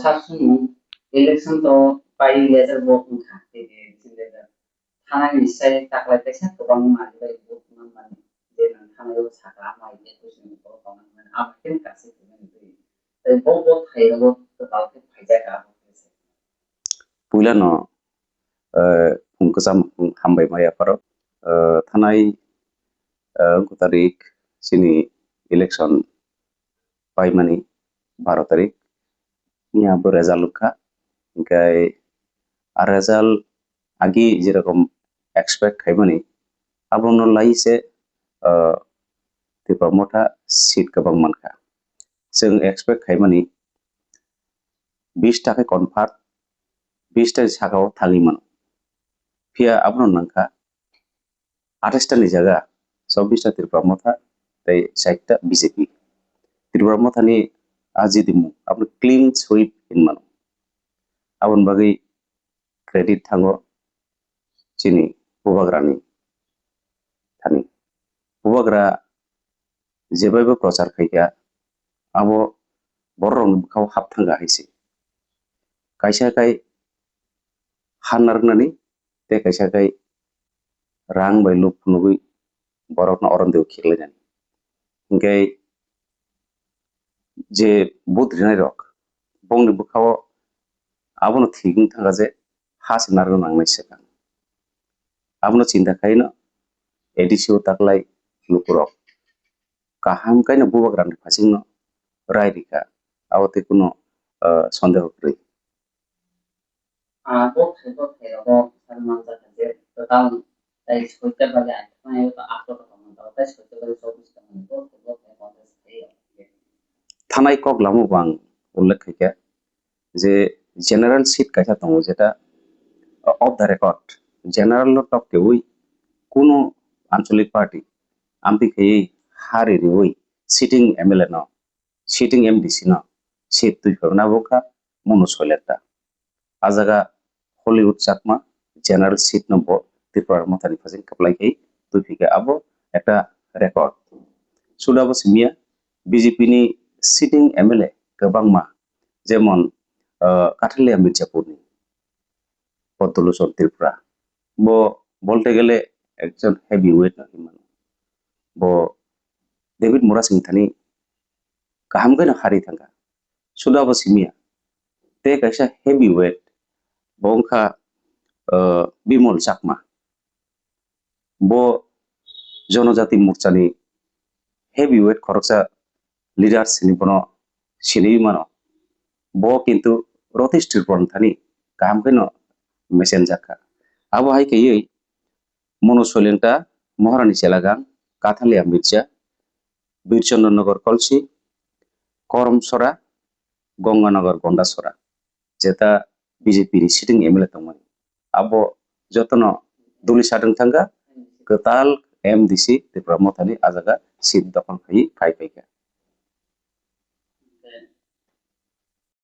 사실 일렉션도 빠이 레저 보통 같게 진짜 하나님 이사에 딱 할때 생각보다는 많이 되고 그만 이제는 하나님 사가 아마 이제 보시는 거 보면 아마 힘까지 되면 보고 타이고 또 나한테 발자가 Pulano pungkasam hambai maya paro thanai ko tarik sini election pai mani 12 tarik nya bo result kha gai আর result agi যেরকম expect খাইবনি abono laise tipa motha seat kabang mankha जों expect खाइमानि 20 টাকা convert 20 টা সাকাও থালিমান ফিয়া abno nangkha 28 টা ni jaga 24 টা ত্রিপুরা মথা তাই 60 টা BJP Tripura মথানি আজি দিমু আপনি ক্লিন সুইপ ইনমান abon bagi credit thango chini bubagrani thani bubagra jebaibо prochar khaikya abo borong bukhaw hapthanga haisi kaisa kai hanarnani te kaisa kai rang bai luk nugui borokna orondeu khirlejani ngay je bud rinai rok bongni bukhaw abono thiging thanga je has narno nangnai seka abono chinta khaino edisio taklai lukurok kaham kaino bubagran phasingno rairika abote kuno sondeho kri 꼭 해도 살만 자는데 또 다음 다시 그때까지 안 통해요. 또 앞으로 가면 또 다시 그때까지 서비스 하는 거 그거 해서 해요. thanai kok lamu bang ullekh khaikya je general seat kaisa tongo jeta off the record general lo top ke ui kuno আঞ্চলিক party Amati খেয়ে হারে রে ওই sitting MLA ন sitting MDC ন seat তুই না বোকা মনো সলেটা আজাগা হলিউড চাকমা জেনারেল সিট ন ত্রিপুরার মথানি ফাজিং কাপলাই খেয়ে তুই ফিকে আবো একটা রেকর্ড সুদাবো সিমিয়া বিজেপি নি সিটিং এমএলএ গোবাংমা যেমন কাঠালিয়া মির্জাপুরনি পদ্মলোচন ত্রিপুরা বো বলতে গেলে একজন হেভি ওয়েট নাকি মানুষ bo David Mura Singh thani kaham gaina hari thanga suda bo simia te kaisa heavyweight bongkha Bimol Chakma bo Jonojati Morchani heavyweight khoroksa leader sini bono sini mano bo kintu Rotish Tripon thani kaham gaino messenger kha abo hai ke yei mono solenta Moharani Chelagang Kathalia Mircha Birchandranagar কলসি করমসরা গঙ্গানগর গন্ডাসরা যেটা BJP sitting MLA তংমান আবো যতন দুলি সাদং থাঙ্গা গতাল MDC Tripura মথানি আজাগা seat দখল খাই ফাইকা